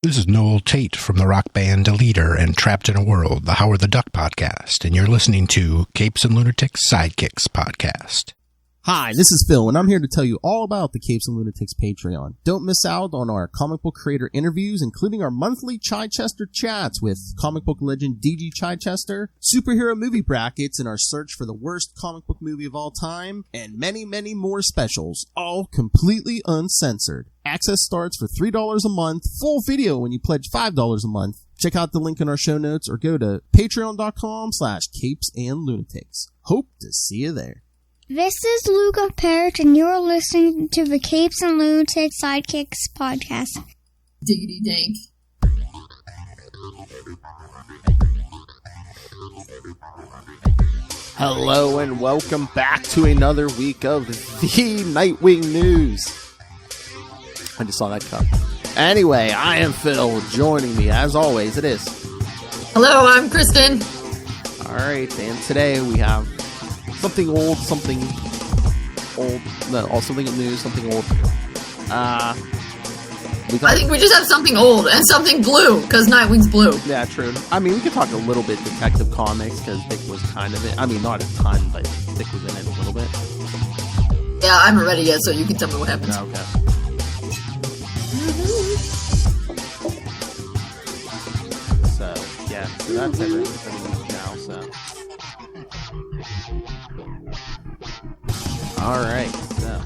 This is Noel Tate from the rock band Leader and Trapped in a World, the Howard the Duck podcast, and you're listening to Capes and Lunatics Sidekicks podcast. Hi, this is Phil, and I'm here to tell you all about the Capes and Lunatics Patreon. Don't miss out on our comic book creator interviews, including our monthly Chichester chats with comic book legend D.G. Chichester, superhero movie brackets in our search for the worst comic book movie of all time, and many, many more specials, all completely uncensored. Access starts for $3 a month, full video when you pledge $5 a month. Check out the link in our show notes or go to patreon.com/capesandlunatics. Hope to see you there. This is Luca Perich, and you're listening to the Capes and Lunatics Sidekicks podcast. Diggity dink. Hello and welcome back to another week of the Nightwing news. I just saw that come. Anyway, I am Phil. Joining me, as always, it is. Hello, I'm Kristen. Alright, and today we have something old, something new, something old. I think we just have something old and something blue, because Nightwing's blue. Yeah, true. I mean, we could talk a little bit Detective Comics, because Dick was kind of in. I mean, not a ton, but Dick was in it a little bit. Yeah, I haven't read it yet, so you can tell me what happens. Okay. So, yeah, so that's everything now, so. Alright, so.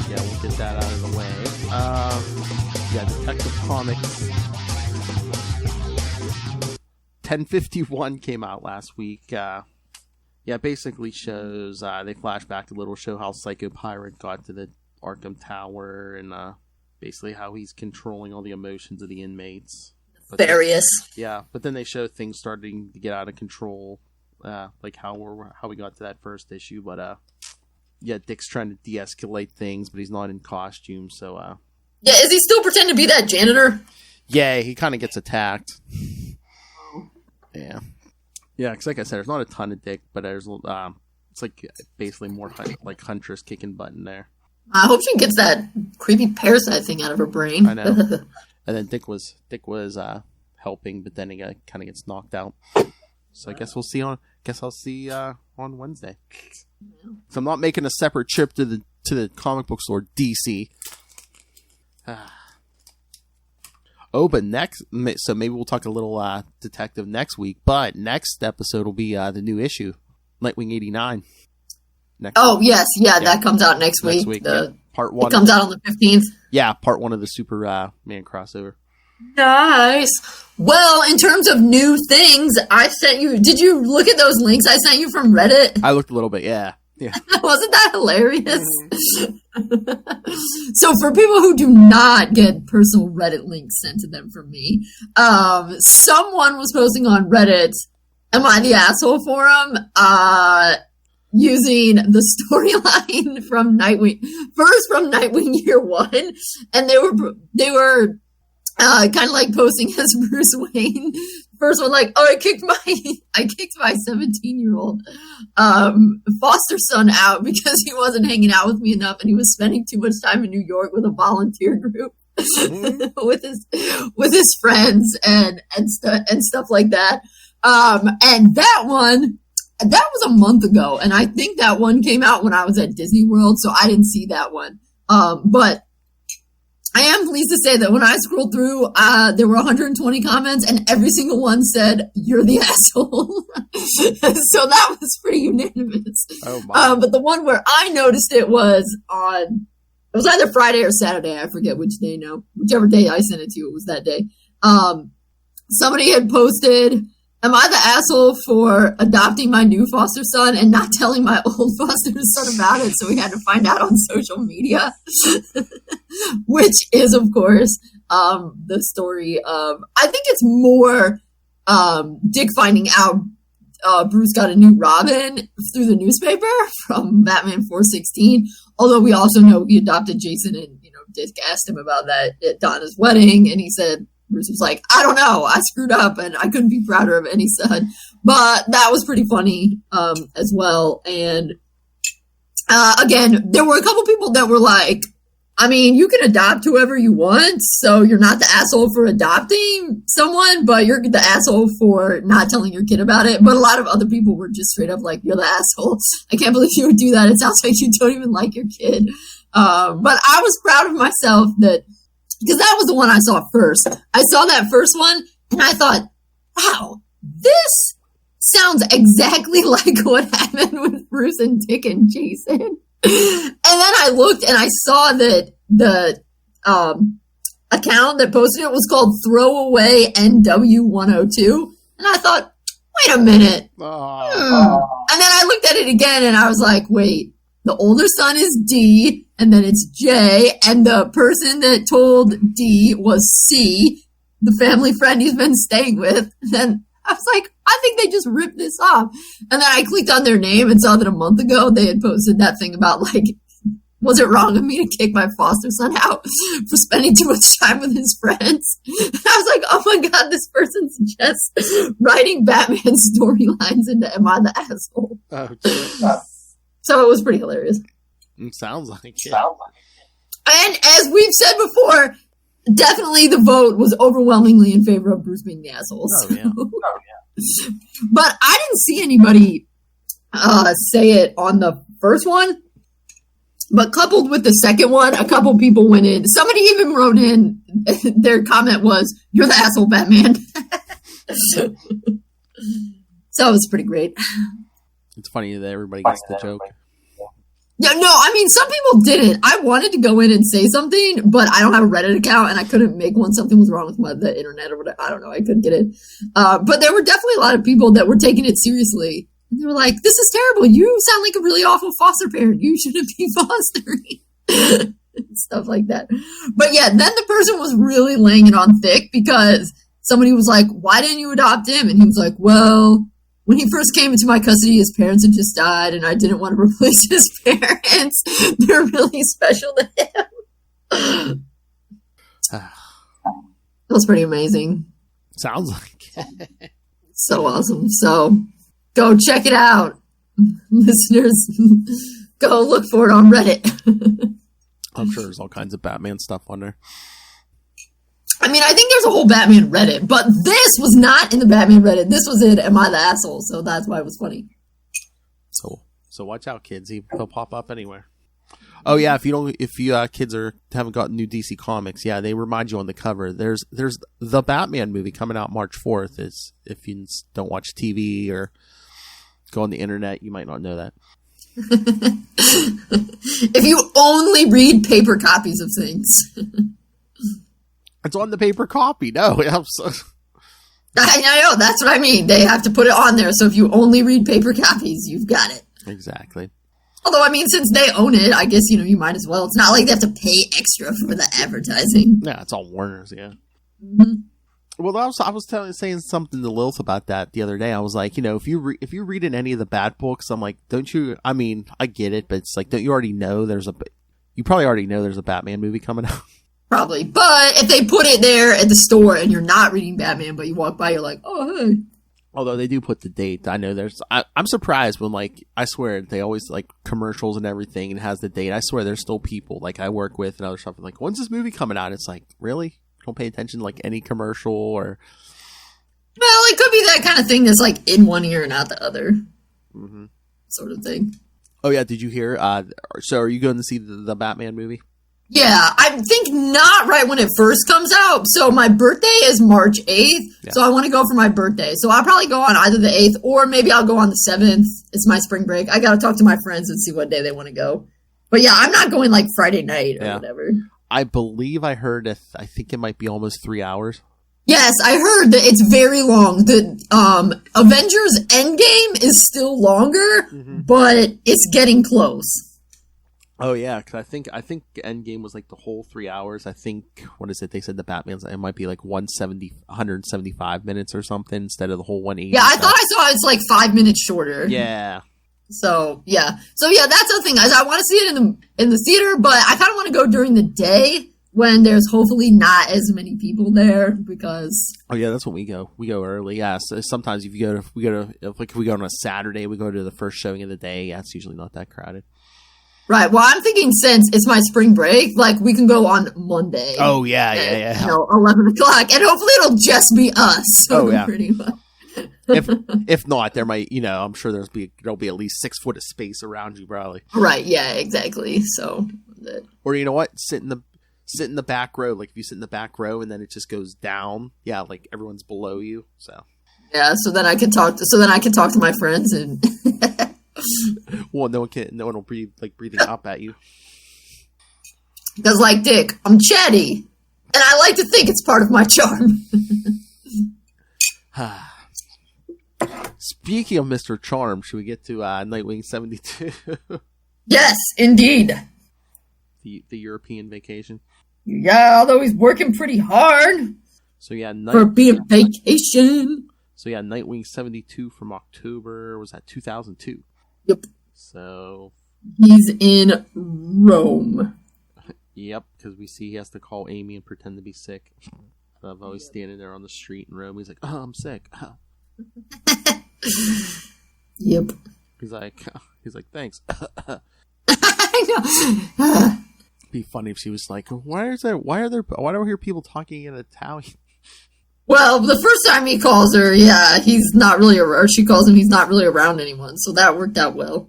Yeah, we'll get that out of the way. Yeah, Detective Comics 1051 came out last week. Yeah, basically shows, they flash back to Little Show how Psycho Pirate got to the Arkham Tower and basically how he's controlling all the emotions of the inmates. Various. Yeah, but then they show things starting to get out of control, like how we got to that first issue. But yeah, Dick's trying to de-escalate things, but he's not in costume, so yeah, is he still pretending to be that janitor? Yeah, he kind of gets attacked. Yeah, because like I said, there's not a ton of Dick, but there's it's like basically more like Huntress kicking butt in there. I hope she gets that creepy parasite thing out of her brain. I know. And then Dick was helping, but then he kind of gets knocked out. So I guess we'll see on Wednesday. So I'm not making a separate trip to the comic book store, DC. Oh, but so maybe we'll talk a little detective next week. But next episode will be the new issue, Nightwing 89. Yes, that comes out next week. Part 1. It comes out on the 15th. Yeah, part 1 of the Superman crossover. Nice. Well, in terms of new things, I sent you. Did you look at those links I sent you from Reddit? I looked a little bit. Yeah. Wasn't that hilarious? So for people who do not get personal Reddit links sent to them from me, someone was posting on Reddit, "Am I the asshole forum?" Using the storyline from Nightwing, first from Nightwing Year 1, and they were kind of like posting as Bruce Wayne. First one, like, I kicked my 17-year-old foster son out because he wasn't hanging out with me enough, and he was spending too much time in New York with a volunteer group with his friends and stuff like that. And that one. That was a month ago, and I think that one came out when I was at Disney World, so I didn't see that one. But I am pleased to say that when I scrolled through, there were 120 comments, and every single one said, "You're the asshole." So that was pretty unanimous. Oh my. But the one where I noticed it was either Friday or Saturday. I forget which day now. Whichever day I sent it to you, it was that day. Somebody had posted, "Am I the asshole for adopting my new foster son and not telling my old foster son about it?" So we had to find out on social media, which is, of course, the story of, I think it's more Dick finding out Bruce got a new Robin through the newspaper from Batman 416. Although we also know he adopted Jason, and Dick asked him about that at Donna's wedding, and he said, Bruce was like, "I don't know, I screwed up and I couldn't be prouder of any son." But that was pretty funny as well. And again, there were a couple people that were like, I mean, you can adopt whoever you want, so you're not the asshole for adopting someone, but you're the asshole for not telling your kid about it. But a lot of other people were just straight up like, you're the asshole. I can't believe you would do that. It sounds like you don't even like your kid. But I was proud of myself because that was the one I saw first. I saw that first one, and I thought, wow, this sounds exactly like what happened with Bruce and Dick and Jason. And then I looked and I saw that the account that posted it was called Throwaway NW102. And I thought, wait a minute. And then I looked at it again and I was like, wait, the older son is D and then it's J. And the person that told D was C, the family friend he's been staying with. And then I was like, I think they just ripped this off. And then I clicked on their name and saw that a month ago they had posted that thing about, like, was it wrong of me to kick my foster son out for spending too much time with his friends? And I was like, oh my God, this person's just writing Batman storylines into Am I the Asshole? Oh, so it was pretty hilarious. it sounds like it. And as we've said before, definitely the vote was overwhelmingly in favor of Bruce being the asshole. Oh, yeah. But I didn't see anybody say it on the first one. But coupled with the second one, a couple people went in. Somebody even wrote in, their comment was, "You're the asshole, Batman." So it was pretty great. It's funny that everybody gets the joke. Yeah, no, I mean, some people didn't. I wanted to go in and say something, but I don't have a Reddit account, and I couldn't make one. Something was wrong with the internet or whatever. I don't know. I couldn't get it. But there were definitely a lot of people that were taking it seriously. And they were like, this is terrible. You sound like a really awful foster parent. You shouldn't be fostering. Stuff like that. But yeah, then the person was really laying it on thick because somebody was like, why didn't you adopt him? And he was like, well, when he first came into my custody, his parents had just died, and I didn't want to replace his parents. They're really special to him. That was pretty amazing. Sounds like it. So awesome. So go check it out. Listeners, go look for it on Reddit. I'm sure there's all kinds of Batman stuff on there. I mean, I think there's a whole Batman Reddit, but this was not in the Batman Reddit. This was in Am I the Asshole? So that's why it was funny. So watch out, kids. He'll pop up anywhere. Oh yeah, if you kids haven't gotten new DC comics, yeah, they remind you on the cover. There's the Batman movie coming out March 4th. Is if you don't watch TV or go on the internet, you might not know that. If you only read paper copies of things. It's on the paper copy. No, I know, that's what I mean. They have to put it on there, so if you only read paper copies, you've got it. Exactly. Although, I mean, since they own it, I guess, you might as well. It's not like they have to pay extra for the advertising. Yeah, it's all Warner's, yeah. Mm-hmm. Well, I was saying something to Lilith about that the other day. I was like, if you read in any of the Bat books, I'm like, don't you? I mean, I get it, but it's like, don't you already know you probably already know there's a Batman movie coming out. Probably, but if they put it there at the store and you're not reading Batman, but you walk by, you're like, oh hey. Although they do put the date, I know I'm surprised when, like, I swear they always, like, commercials and everything and has the date. I swear there's still people, like, I work with and other stuff, like, when's this movie coming out? It's like, really? Don't pay attention to, like, any commercial or... Well, it could be that kind of thing that's, like, in one ear and out the other. Mm-hmm. Sort of thing. Oh, yeah, did you hear? So are you going to see the Batman movie? Yeah, I think not right when it first comes out. So my birthday is March 8th, so I want to go for my birthday. So I'll probably go on either the 8th or maybe I'll go on the 7th. It's my spring break. I got to talk to my friends and see what day they want to go. But yeah, I'm not going like Friday night or whatever. I believe I heard I think it might be almost 3 hours. Yes, I heard that it's very long. The Avengers Endgame is still longer, but it's getting close. Oh yeah, because I think Endgame was like the whole 3 hours. I think, what is it? They said the Batman's, it might be like 175 minutes or something instead of the whole 180. Yeah, I thought I saw it's like 5 minutes shorter. Yeah. So yeah, that's the thing. I want to see it in the theater, but I kind of want to go during the day when there's hopefully not as many people there because. Oh yeah, that's when we go. We go early. Yeah. So sometimes if we go on a Saturday, we go to the first showing of the day. Yeah, it's usually not that crowded. Right. Well, I'm thinking since it's my spring break, like we can go on Monday. Oh yeah. 11 o'clock, and hopefully it'll just be us. Oh yeah. Pretty much. if not, there might, I'm sure there'll be at least 6 foot of space around you, probably. Right. Yeah. Exactly. So. Or you know what? Sit in the back row. Like if you sit in the back row and then it just goes down. Yeah, like everyone's below you. So. Yeah. So then I can talk. So then I can talk to my friends and. Well, no one will breathe breathing up at you. Because, like Dick, I'm chatty, and I like to think it's part of my charm. Speaking of Mr. Charm, should we get to Nightwing 72? Yes, indeed. The European vacation. Yeah, although he's working pretty hard. So yeah, for being vacation. So yeah, Nightwing 72 from October, was that 2002? Yep. So he's in Rome. Yep, because we see he has to call Amy and pretend to be sick. I'm always standing there on the street in Rome. He's like, "Oh, I'm sick." Yep. He's like, "Thanks." I know. Be funny if she was like, why do I hear people talking in Italian? Well, the first time he calls her, yeah, he's not really or she calls him, he's not really around anyone, so that worked out well.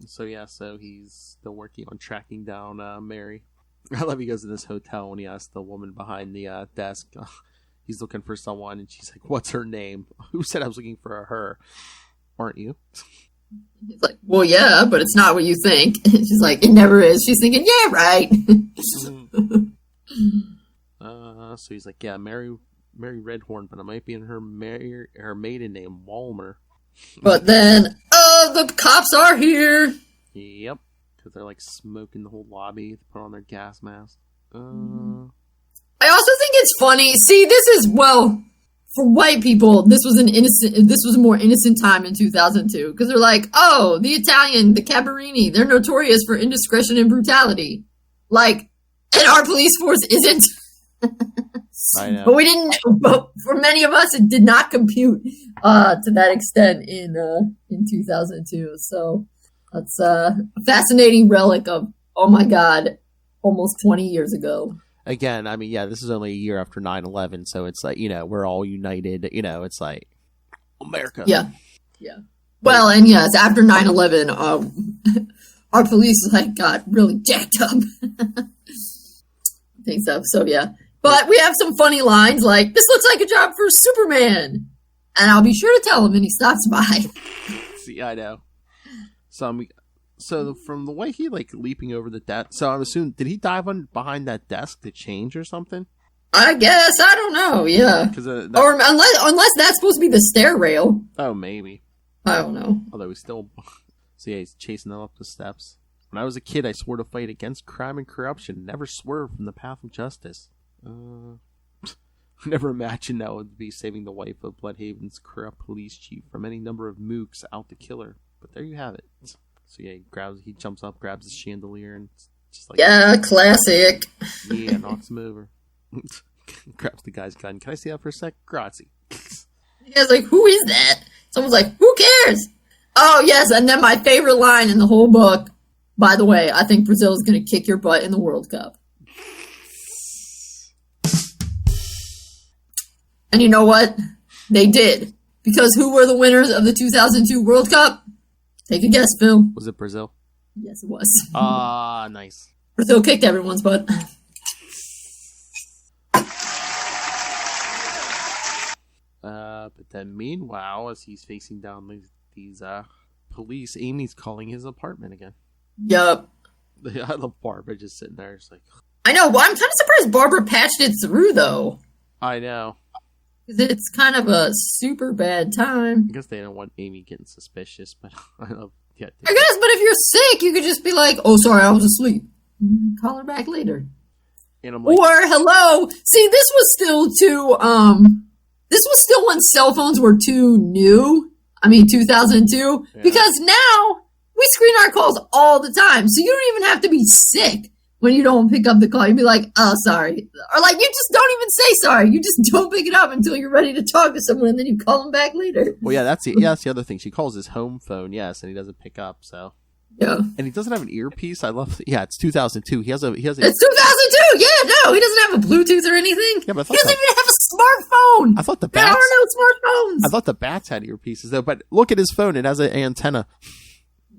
So he's still working on tracking down Mary. I love he goes to this hotel and he asks the woman behind the desk, he's looking for someone, and she's like, "What's her name?" "Who said I was looking for her? Aren't you?" He's like, "Well, yeah, but it's not what you think." She's like, "It never is." She's thinking, "Yeah, right." So he's like, "Yeah, Mary Redhorn, but it might be in her maiden name, Walmer." But then, the cops are here. Yep, because they're like smoking the whole lobby. They put on their gas mask. I also think it's funny. See, this is, well, for white people, this was a more innocent time in 2002. Because they're like, oh, the Italian, the Cabarini, they're notorious for indiscretion and brutality. Like, and our police force isn't. I know. But for many of us, it did not compute to that extent in 2002. So that's a fascinating relic of, oh my God, almost 20 years ago. Again, I mean, yeah, this is only a year after 9/11, so it's like, we're all united. It's like America. Yeah. Well, and yes, after 9/11, our police got really jacked up. I think so. So yeah. But we have some funny lines like, "This looks like a job for Superman." And I'll be sure to tell him when he stops by. See, I know. So from the way he leaping over the desk, so I'm assuming, did he dive behind that desk to change or something? I guess, I don't know. Yeah, or unless that's supposed to be the stair rail. Oh, maybe. I don't know. Although he's still, so yeah, he's chasing them up the steps. When I was a kid, I swore to fight against crime and corruption, never swerve from the path of justice. Never imagined that would be saving the wife of Bloodhaven's corrupt police chief from any number of mooks out to kill her. But there you have it. So yeah, he jumps up, grabs the chandelier, and just like, yeah, classic. Yeah, knocks him over. Grabs the guy's gun. "Can I see that for a sec?" "Grazie." You guys like, who is that? Someone's like, "Who cares?" Oh yes, and then my favorite line in the whole book. By the way, I think Brazil is going to kick your butt in the World Cup. And you know what? They did. Because who were the winners of the 2002 World Cup? Take a guess, Phil. Was it Brazil? Yes, it was. Nice. Brazil kicked everyone's butt. But then meanwhile, as he's facing down these police, Amy's calling his apartment again. Yup. I love Barbara just sitting there. It's like, I know. Well, I'm kind of surprised Barbara patched it through, though. I know. Because it's kind of a super bad time. I guess they don't want Amy getting suspicious, but I love. Yeah. I guess, but if you're sick, you could just be like, "Oh, sorry, I was asleep. Call her back later." And I'm like, or hello. See, this was still when cell phones were too new. I mean, 2002. Yeah. Because now we screen our calls all the time, so you don't even have to be sick when you don't pick up the call, you'd be like, oh, sorry. Or like, you just don't even say sorry. You just don't pick it up until you're ready to talk to someone, and then you call them back later. Well, yeah, that's the other thing. She calls his home phone, yes, and he doesn't pick up, so. Yeah. And he doesn't have an earpiece. I love, it's 2002. He has a. It's 2002. Yeah, no, he doesn't have a Bluetooth or anything. Yeah, but he doesn't even have a smartphone. I thought the bats. There are no smartphones. I thought the bats had earpieces though. But look at his phone; it has an antenna.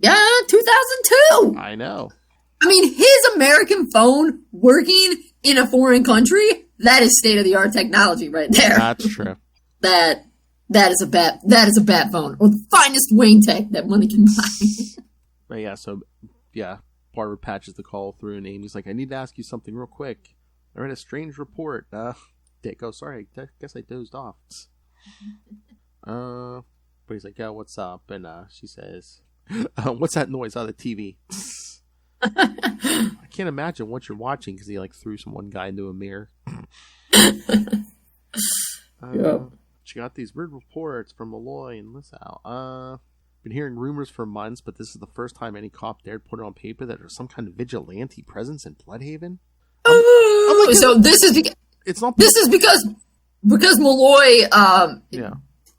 Yeah, 2002. I know. I mean, his American phone working in a foreign country—that is state-of-the-art technology right there. That's true. That is a bat phone, or the finest Wayne tech that money can buy. But yeah, Barbara patches the call through, and Amy's like, I need to ask you something real quick. I read a strange report. Dick, sorry, I guess I dozed off. But he's like, yeah, what's up? And she says, what's that noise on the TV? I can't imagine what you're watching, because he threw one guy into a mirror. She got these weird reports from Malloy and LaSalle. Been hearing rumors for months, but this is the first time any cop dared put it on paper that there's some kind of vigilante presence in Bloodhaven. I'm like, so this is because it's not. This is because Malloy,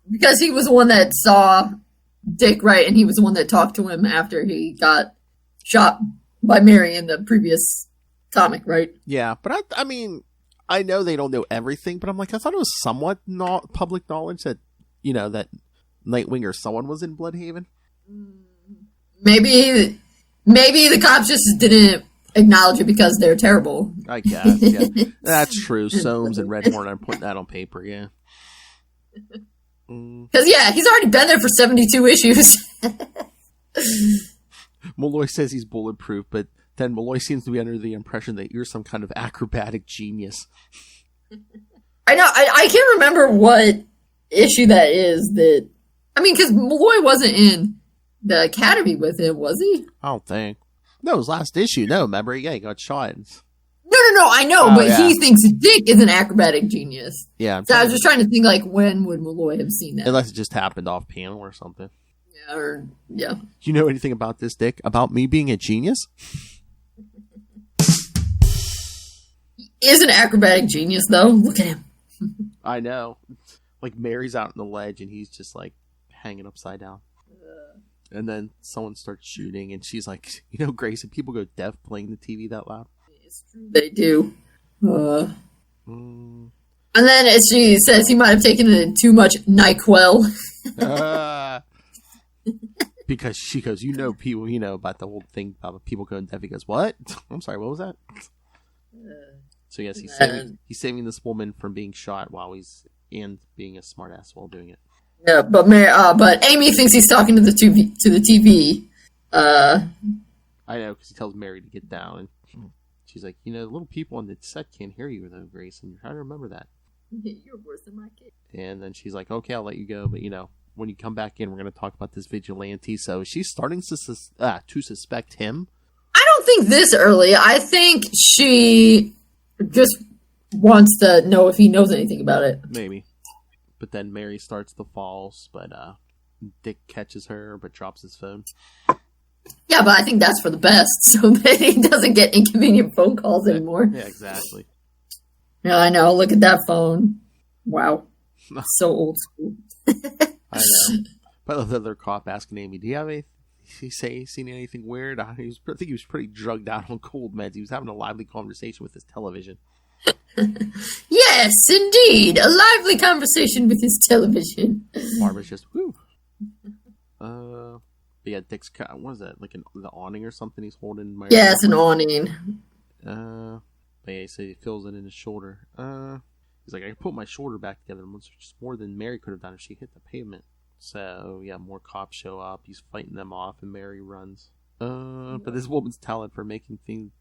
because he was the one that saw Dick, right, and he was the one that talked to him after he got shot by Mary in the previous comic, right? Yeah, but I mean, I know they don't know everything, but I'm like, I thought it was somewhat not public knowledge that that Nightwing or someone was in Bloodhaven. Maybe the cops just didn't acknowledge it because they're terrible. I guess, yeah. That's true. Soames and Redhorn are putting that on paper, yeah. Because, he's already been there for 72 issues. Malloy says he's bulletproof, but then Malloy seems to be under the impression that you're some kind of acrobatic genius. I know. I can't remember what issue that is that... I mean, because Malloy wasn't in the Academy with him, was he? I don't think. No, it was last issue. No, remember? Yeah, he got shot. No, I know, but he thinks Dick is an acrobatic genius. Yeah. So I was just trying to think, when would Malloy have seen that? Unless it just happened off panel or something. Yeah. Do you know anything about this, Dick? About me being a genius? He is an acrobatic genius, though. Look at him. I know. Mary's out on the ledge, and he's just, hanging upside down. And then someone starts shooting, and she's like, Grayson, people go deaf playing the TV that loud. It's true, they do. And then as she says, he might have taken too much NyQuil. Because she goes, people, about the whole thing about people going deaf. He goes, what? I'm sorry, what was that? So yes, he's saving this woman from being shot and being a smartass while doing it. Yeah, but Amy thinks he's talking to the TV. I know, because he tells Mary to get down, and she's like, the little people on the set can't hear you, though, Grace, and you're trying to remember that. You're worse than my kid. And then she's like, okay, I'll let you go, but when you come back in, we're going to talk about this vigilante. So she's starting to suspect him. I don't think this early. I think she just wants to know if he knows anything about it. Maybe. But then Mary starts the falls, but Dick catches her, but drops his phone. Yeah, but I think that's for the best, so that he doesn't get inconvenient phone calls anymore. Yeah, exactly. Yeah, I know. Look at that phone. Wow. So old school. I know. But I love the other cop asking Amy, do you have seen anything weird? I think he was pretty drugged out on cold meds. He was having a lively conversation with his television. Yes, indeed. A lively conversation with his television. Barbara's just, whoo. But yeah, Dick's, what is that? The awning or something he's holding? Yeah, it's an awning. But yeah, he feels it in his shoulder. He's like, I put my shoulder back together, which is more than Mary could have done if she hit the pavement. So, yeah, more cops show up. He's fighting them off, and Mary runs. But this woman's talent for making things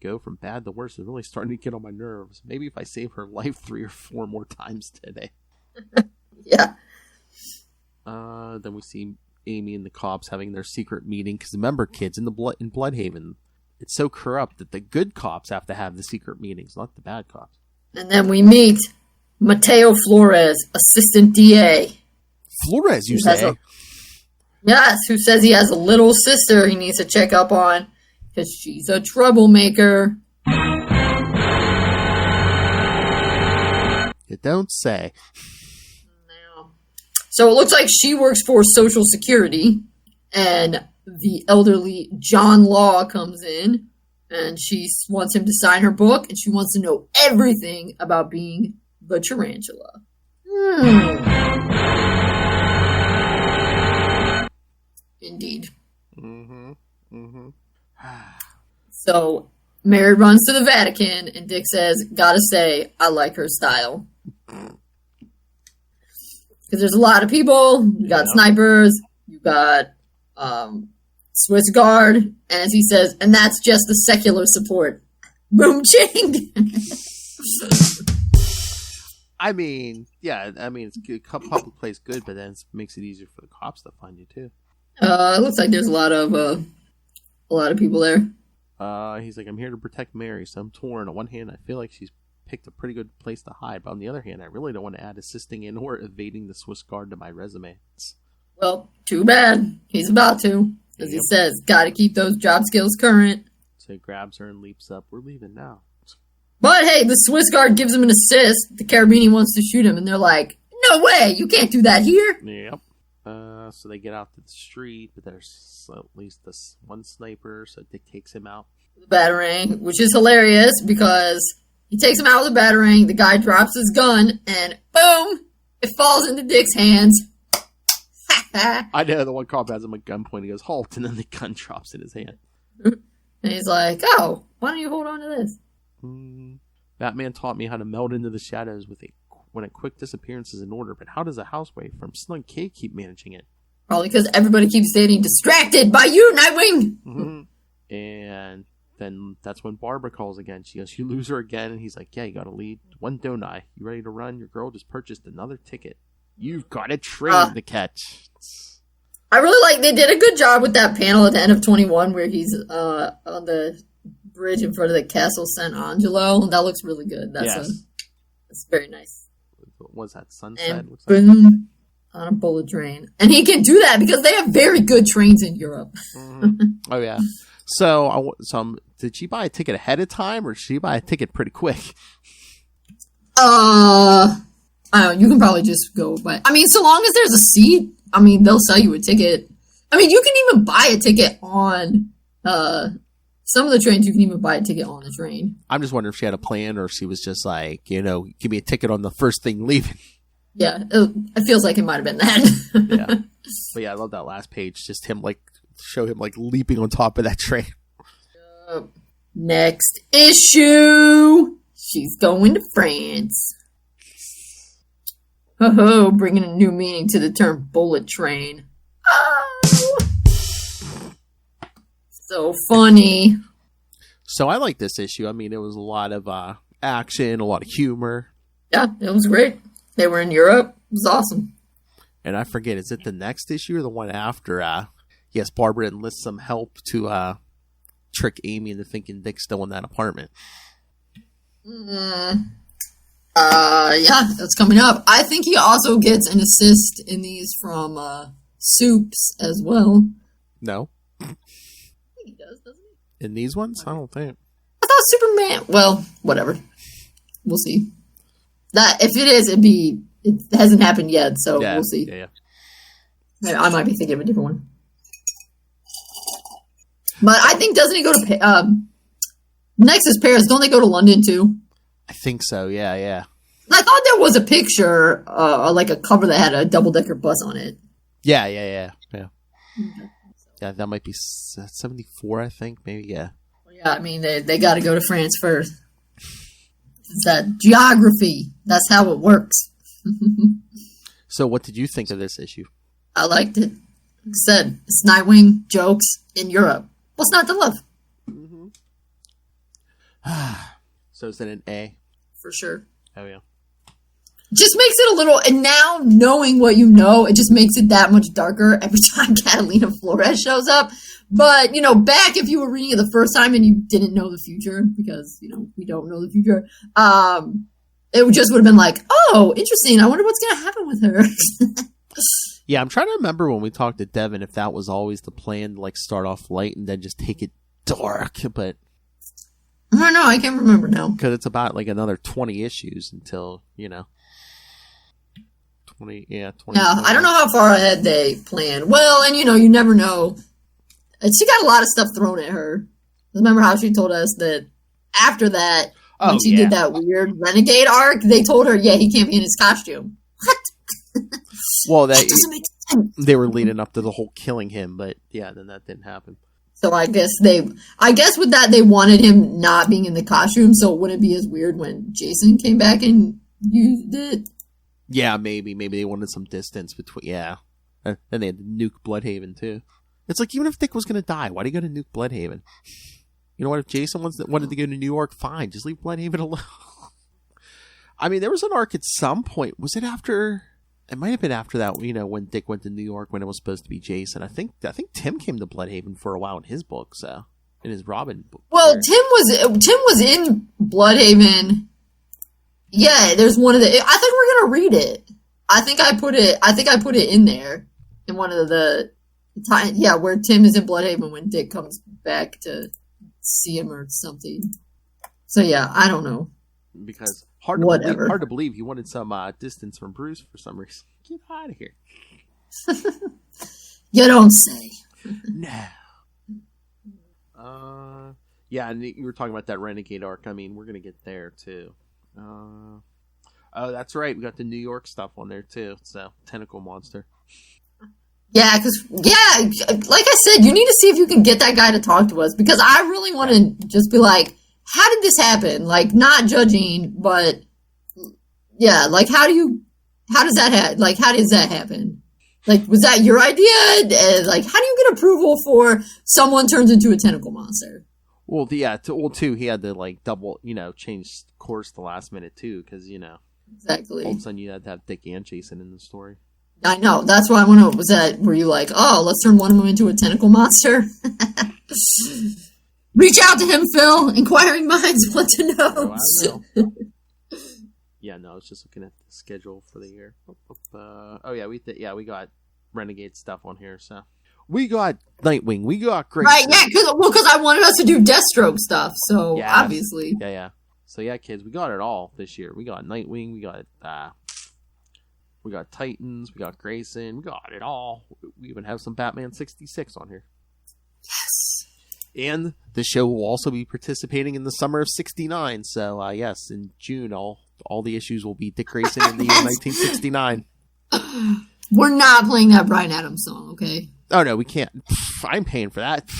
go from bad to worse is really starting to get on my nerves. Maybe if I save her life 3 or 4 more times today. Yeah. Then we see Amy and the cops having their secret meeting. Because remember, kids, in Bloodhaven, it's so corrupt that the good cops have to have the secret meetings, not the bad cops. And then we meet Mateo Flores, assistant DA. Flores, you say? Yes, who says he has a little sister he needs to check up on. because she's a troublemaker. You don't say. So it looks like she works for Social Security, and the elderly John Law comes in, and she wants him to sign her book, and she wants to know everything about being the tarantula. Indeed. So Mary runs to the Vatican, and Dick says, "Gotta say, I like her style." Because there's a lot of people. You got snipers. You got Swiss Guard. And as he says, and that's just the secular support. Boom ching! I mean, it's good. Public play is good, but then it makes it easier for the cops to find you, too. It looks like there's a lot of people there. He's like, I'm here to protect Mary, so I'm torn. On one hand, I feel like she's picked a pretty good place to hide, but on the other hand, I really don't want to add assisting in or evading the Swiss Guard to my resume. Well, too bad. He's about to. As he says, gotta keep those job skills current. So he grabs her and leaps up. We're leaving now. But hey, the Swiss Guard gives him an assist. The Carabini wants to shoot him, and they're like, no way, you can't do that here. Yep. So they get out to the street, but there's at least this one sniper, so Dick takes him out. The batarang, which is hilarious because he takes him out with the batarang, the guy drops his gun, and boom, it falls into Dick's hands. I know, the one cop has him a gun point, he goes, halt, and then the gun drops in his hand. And he's like, oh, why don't you hold on to this? Batman taught me how to meld into the shadows when a quick disappearance is in order, but how does a housewife from Snug K keep managing it? Probably because everybody keeps getting distracted by you, Nightwing! And then that's when Barbara calls again. She goes, you lose her again? And he's like, yeah, you gotta lead. When don't I? You ready to run? Your girl just purchased another ticket. You've got a train to catch. I really like, they did a good job with that panel at the end of 21 where he's on the bridge in front of the Castle San Angelo. That looks really good. That's very nice. Was that sunset? And boom, on a bullet train. And he can do that because they have very good trains in Europe. Oh, yeah. So, did she buy a ticket ahead of time, or did she buy a ticket pretty quick? I don't know. You can probably just go by. I mean, so long as there's a seat, I mean, they'll sell you a ticket. I mean, you can even buy a ticket on some of the trains. You can even buy a ticket on the train. I'm just wondering if she had a plan, or if she was just like, give me a ticket on the first thing leaving. Yeah, it feels like it might have been that. Yeah, but yeah, I love that last page. Just him show him leaping on top of that train. Next issue, she's going to France. Ho-ho, bringing a new meaning to the term bullet train. Oh! So funny. So I like this issue. I mean, it was a lot of action, a lot of humor. Yeah, it was great. They were in Europe. It was awesome. And I forget, is it the next issue or the one after? Yes, Barbara enlists some help to trick Amy into thinking Dick's still in that apartment. Yeah, that's coming up. I think he also gets an assist in these from Soups as well. No. I think he does, doesn't he? In these ones? I don't think. I thought Superman... Well, whatever. We'll see. That if it is, it hasn't happened yet, so we'll see. Yeah. I might be thinking of a different one. But I think, doesn't he go to... next is Paris. Don't they go to London, too? I think so, yeah. I thought there was a picture, like a cover that had a double-decker bus on it. Yeah. Okay. Yeah, that might be 74, I think. Maybe, yeah. Yeah, I mean, they got to go to France first. It's that geography. That's how it works. So what did you think of this issue? I liked it. Like I said, it's Nightwing jokes in Europe. What's not to love? So is it an A? For sure. Oh, yeah. Just makes it a little... And now, knowing what you know, it just makes it that much darker every time Catalina Flores shows up. But, back if you were reading it the first time and you didn't know the future, because, we don't know the future, it just would have been like, oh, interesting. I wonder what's going to happen with her. Yeah, I'm trying to remember when we talked to Devin if that was always the plan, to start off light and then just take it dark, but I don't know. I can't remember now. Because it's about like another 20 issues until 20. Yeah, 20. Yeah, I don't know how far ahead they plan. Well, and you never know. And she got a lot of stuff thrown at her. Remember how she told us that after that, when she did that weird Renegade arc, they told her, yeah, he can't be in his costume. What? Well, that doesn't make sense. They were leading up to the whole killing him, but yeah, then that didn't happen. So I guess with that they wanted him not being in the costume, so it wouldn't be as weird when Jason came back and used it. Yeah, maybe they wanted some distance between. Yeah, and they had to nuke Bloodhaven too. It's like, even if Dick was gonna die, why do you go to nuke Bloodhaven? You know what? If Jason wanted to go to New York, fine, just leave Bloodhaven alone. I mean, there was an arc at some point. Was it after? It might have been after that, when Dick went to New York when it was supposed to be Jason. I think Tim came to Bloodhaven for a while in his book, so in his Robin book. Well, Tim was in Bloodhaven. Yeah, there's one of the. I think we're gonna read it. I think I put it in there in one of the time. Yeah, where Tim is in Bloodhaven when Dick comes back to see him or something. So yeah, I don't know. Because hard to believe he wanted some distance from Bruce for some reason. Get out of here. You don't say. No. Yeah, and you were talking about that Renegade arc. I mean, we're gonna get there too. Oh, that's right. We got the New York stuff on there too. So Tentacle Monster. Yeah, like I said, you need to see if you can get that guy to talk to us, because I really want to just be like, how did this happen? Like, not judging, but yeah, like how does that happen? Like, was that your idea? Like, how do you get approval for someone turns into a tentacle monster? Well, yeah, too, he had to like double, change course the last minute too, because exactly. All of a sudden you had to have Dick and Jason in the story. I know. That's why I want to. Was that were you like, oh, let's turn one of them into a tentacle monster? Reach out to him, Phil. Inquiring minds want to know. Oh, I will. Yeah, no, I was just looking at the schedule for the year. We got Renegade stuff on here, so. We got Nightwing. We got great. Right, yeah, because I wanted us to do Deathstroke stuff, so obviously. Yeah. So yeah, kids, we got it all this year. We got Nightwing. We got Titans. We got Grayson. We got it all. We even have some Batman 66 on here. Yes. And the show will also be participating in the summer of 69. So yes, in June, all the issues will be Dick Grayson in the year 1969. We're not playing that Bryan Adams song, okay? Oh, no, we can't. I'm paying for that.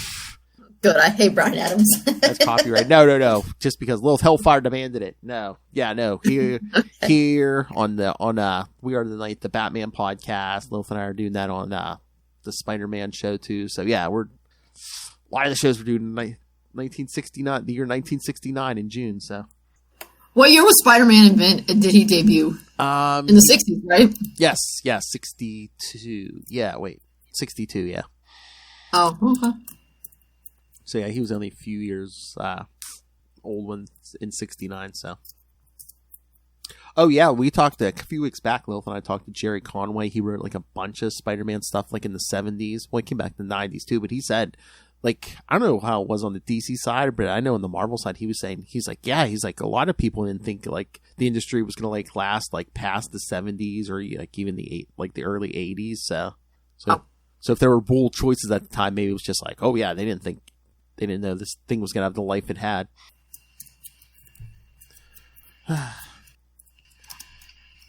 Good, I hate Bryan Adams. That's copyright. No. Just because Lilith Hellfire demanded it. No. Yeah, no. Here on We Are the Night, the Batman podcast. Lilith and I are doing that on the Spider-Man show too. So yeah, a lot of the shows we're doing 1969, the year 1969 in June. So. What year was Spider-Man did he debut? In the 60s, right? Yes, 62. Yeah, wait. 62, yeah. Oh, okay. So yeah, he was only a few years old when in 69, so. Oh yeah, we talked a few weeks back, Lilith and I talked to Jerry Conway. He wrote like a bunch of Spider-Man stuff like in the 70s. Well, he came back in the 90s too, but he said, like, I don't know how it was on the DC side, but I know on the Marvel side, he's like, a lot of people didn't think like the industry was going to like last like past the 70s or like even the early 80s. So if there were bold choices at the time, maybe it was just like, oh yeah, they didn't know this thing was going to have the life it had.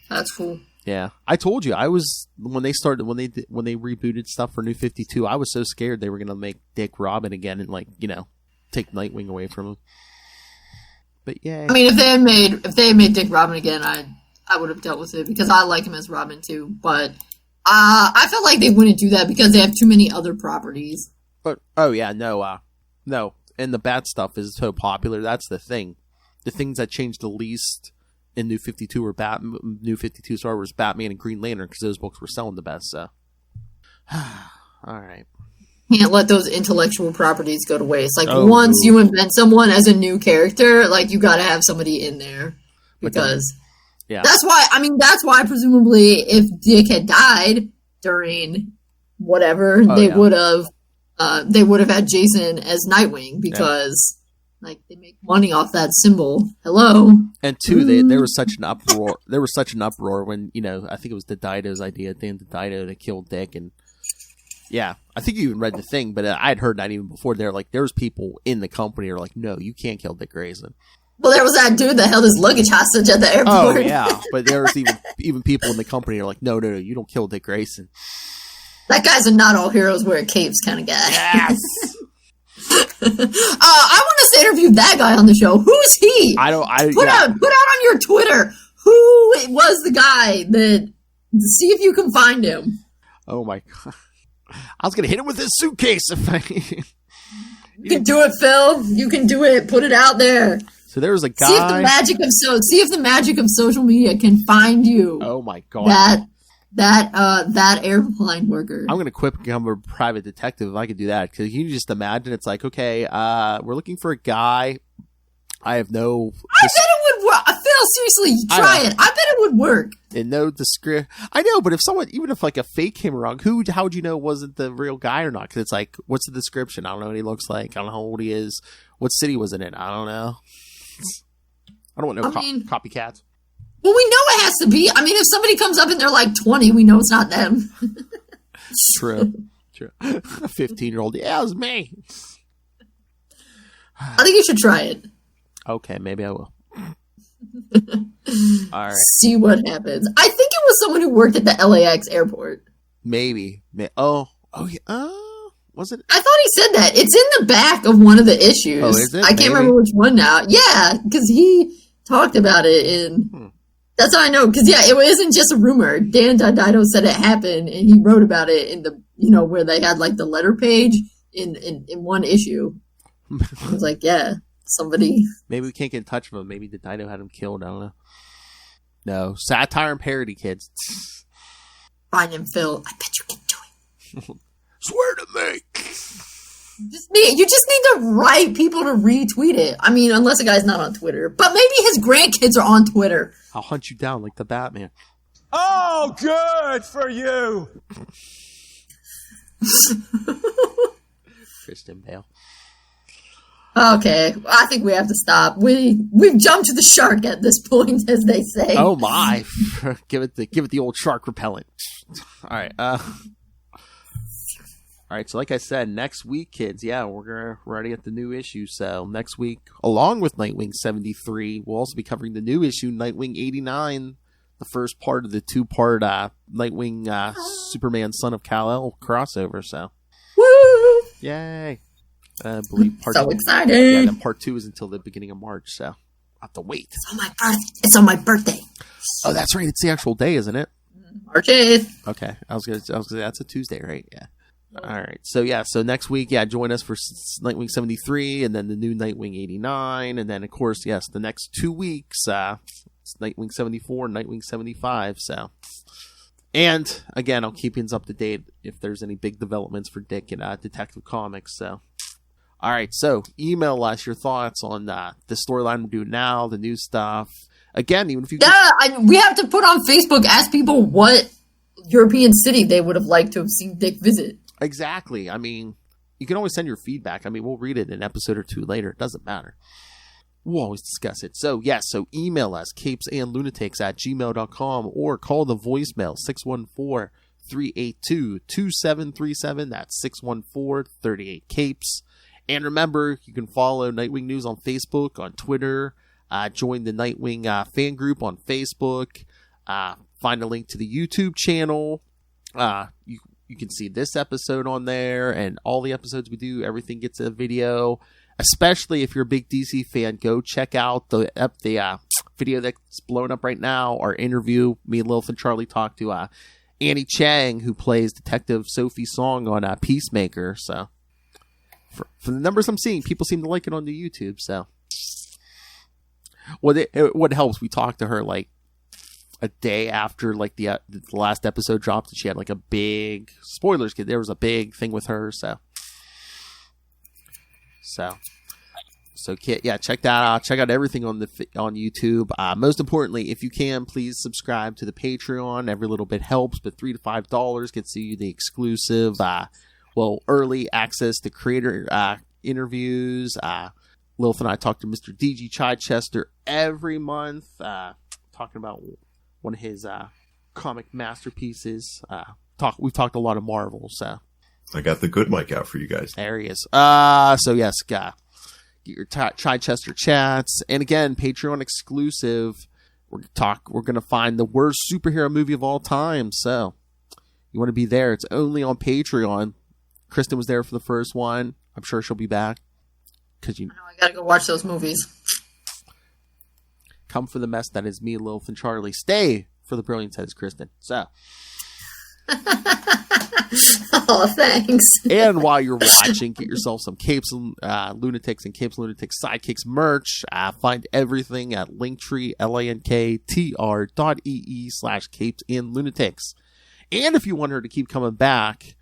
That's cool. Yeah, I told you when they rebooted stuff for New 52, I was so scared they were gonna make Dick Robin again and take Nightwing away from him. But yeah, I mean, if they had made Dick Robin again, I would have dealt with it because I like him as Robin too. But I felt like they wouldn't do that because they have too many other properties. But no, and the bad stuff is so popular. That's the thing. The things that changed the least in New 52 were New 52 Star Wars, Batman, and Green Lantern because those books were selling the best. So, all right. Can't let those intellectual properties go to waste. Like once you invent someone as a new character, like you got to have somebody in there because that's why presumably if Dick had died during whatever, they would have they would have had Jason as Nightwing because like they make money off that symbol. Hello. And two, there was such an uproar. There was such an uproar when, you know, I think it was the Dido's idea, Dan the Dido, to kill Dick. And yeah, I think you even read the thing, but I'd heard that even before. They're like, there's people in the company who are like, no, you can't kill Dick Grayson. Well, there was that dude that held his luggage hostage at the airport. Oh yeah, but there was even people in the company who are like, no, you don't kill Dick Grayson. That guy's a not all heroes wear capes kind of guy. Yes. I want us to interview that guy on the show. Who's he? Put out on your Twitter who was the guy that. See if you can find him. Oh my god! I was gonna hit him with his suitcase if I. You can do it, Phil. You can do it. Put it out there. So there was a guy. See if the magic of social media can find you. Oh my god! That airplane worker. I'm gonna quit and become a private detective if I could do that. Because you just imagine it's like, okay, we're looking for a guy. I have no. I bet it would work. Phil, seriously, try it. I bet it would work. And no description. I know, but even if like a fake came around, how would you know it wasn't the real guy or not? Because it's like, what's the description? I don't know what he looks like. I don't know how old he is. What city was it in? I don't know. I don't want no copycats. Well, we know it has to be. I mean, if somebody comes up and they're like 20, we know it's not them. True. A 15-year-old. Yeah, it was me. I think you should try it. Okay, maybe I will. All right. See what happens. I think it was someone who worked at the LAX airport. Maybe. Oh, yeah. Was it? I thought he said that. It's in the back of one of the issues. Oh, is it? I can't remember which one now. Yeah, because he talked about it in... That's how I know. Because, yeah, it isn't just a rumor. Dan Dido said it happened, and he wrote about it in the, where they had, like, the letter page in one issue. I was like, yeah, somebody... Maybe we can't get in touch with him. Maybe the Dido had him killed. I don't know. No. Satire and parody, kids. Find him, Phil. I bet you can do it. Swear to me. You just need the right people to retweet it. I mean, unless a guy's not on Twitter. But maybe his grandkids are on Twitter. I'll hunt you down like the Batman. Oh, good for you. Kristen Bale. Okay, I think we have to stop. We've jumped the shark at this point, as they say. Oh my! give it the old shark repellent. All right. All right, so like I said, next week, kids, we're already at the new issue. So next week, along with Nightwing 73, we'll also be covering the new issue, Nightwing 89, the first part of the two-part Nightwing Superman Son of Kal-El crossover. So, woo! Yay! I believe part so 2, excited. Yeah, then part 2 is until the beginning of March. So I'll have to wait. It's on my birthday. Oh, that's right. It's the actual day, isn't it? March 8th. Okay, I was gonna say that's a Tuesday, right? Yeah. All right, so next week, join us for Nightwing 73, and then the new Nightwing 89, and then, of course, the next 2 weeks, it's Nightwing 74 and Nightwing 75, so. And, again, I'll keep you up to date if there's any big developments for Dick and Detective Comics, so. All right, so email us your thoughts on the storyline we're doing now, the new stuff. Again, even if you... we have to put on Facebook, ask people what European city they would have liked to have seen Dick visit. Exactly. I mean, you can always send your feedback. I mean, we'll read it in an episode or two later. It doesn't matter. We'll always discuss it. So, so email us, capesandlunatics@gmail.com, or call the voicemail, 614-382-2737. That's 614-38-CAPES. And remember, you can follow Nightwing News on Facebook, on Twitter, join the Nightwing fan group on Facebook, find a link to the YouTube channel. You can see this episode on there, and all the episodes we do, everything gets a video. Especially if you're a big DC fan, go check out the video that's blowing up right now, our interview. Me and Lilith and Charlie talked to Annie Chang, who plays Detective Sophie Song on Peacemaker. So, for the numbers I'm seeing, people seem to like it on the YouTube. So, what helps, we talked to her like a day after like the last episode dropped, and she had like a big spoilers kid. There was a big thing with her, so check that out. Check out everything on YouTube. Most importantly, if you can, please subscribe to the Patreon. Every little bit helps, but $3 to $5 gets you the exclusive early access to creator interviews. Lilith and I talk to Mr. D.G. Chichester every month, talking about one of his comic masterpieces. We've talked a lot of Marvel, so I got the good mic out for you guys. there he is. So yes, get your Chichester chats, and again, Patreon exclusive. We're gonna find the worst superhero movie of all time. So you want to be there? It's only on Patreon. Kristen was there for the first one. I'm sure she'll be back. I know I gotta go watch those movies. Come for the mess that is me, Lilith, and Charlie. Stay for the brilliance that is Kristen. So. Oh, thanks. And while you're watching, get yourself some Capes and Lunatics and Capes and Lunatics Sidekicks merch. Find everything at Linktree, linktr.ee/Capes and Lunatics. And if you want her to keep coming back,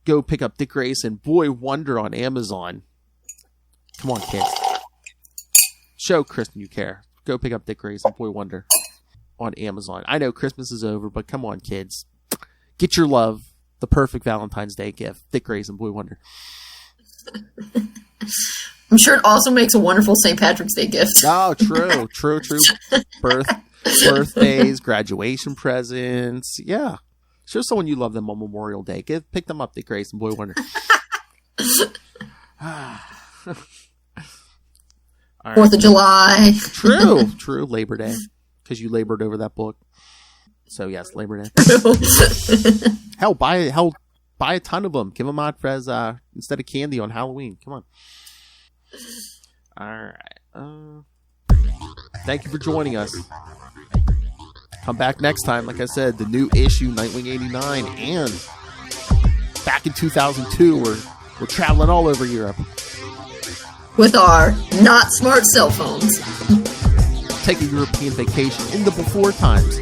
go pick up Dick Grayson Boy Wonder on Amazon. Come on, kids. Show Kristen you care. Go pick up Dick Grayson Boy Wonder on Amazon. I know Christmas is over, but come on, kids. Get your love. The perfect Valentine's Day gift. Dick Grayson Boy Wonder. I'm sure it also makes a wonderful St. Patrick's Day gift. Oh, true. Birthdays, graduation presents. Yeah. Show someone you love them on Memorial Day. Pick them up, Dick Grayson Boy Wonder. All right. 4th of July. True. Labor Day. Because you labored over that book. So yes, Labor Day. Hell, buy a ton of them. Give them out as instead of candy on Halloween. Come on. All right. Thank you for joining us. Come back next time. Like I said, the new issue, Nightwing 89, and back in 2002, we're traveling all over Europe with our not smart cell phones. Take a European vacation in the before times.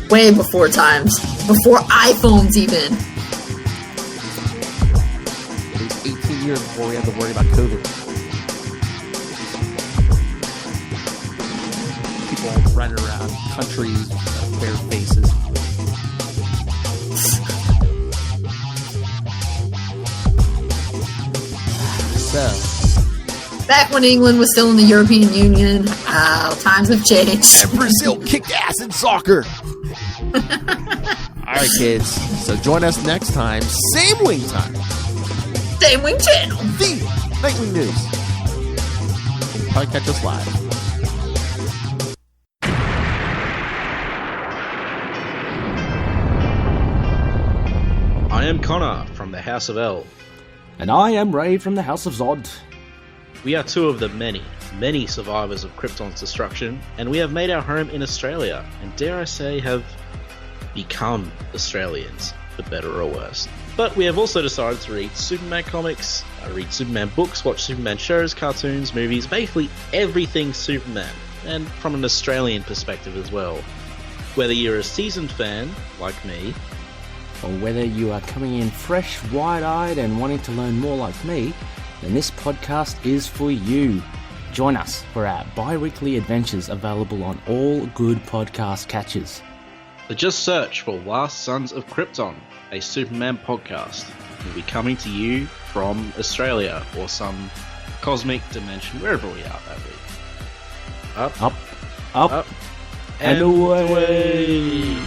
Way before times. Before iPhones even. It was 18 years before we had to worry about COVID. People running around countries with bare faces. So, back when England was still in the European Union, times have changed. And Brazil kicked ass in soccer. Alright, kids. So join us next time. Same wing time. Same wing channel. The Nightwing News. You can probably catch us live. I am Connor from the House of L. And I am Ray from the House of Zod. We are two of the many survivors of Krypton's destruction, and we have made our home in Australia, and dare I say, have become Australians, for better or worse. But we have also decided to read Superman comics, read Superman books, watch Superman shows, cartoons, movies, basically everything Superman, and from an Australian perspective as well. Whether you're a seasoned fan, like me, or whether you are coming in fresh, wide-eyed and wanting to learn more like me, then this podcast is for you. Join us for our bi-weekly adventures available on all good podcast catchers. So just search for Last Sons of Krypton, a Superman podcast. We'll be coming to you from Australia or some cosmic dimension, wherever we are that week. Up, and away.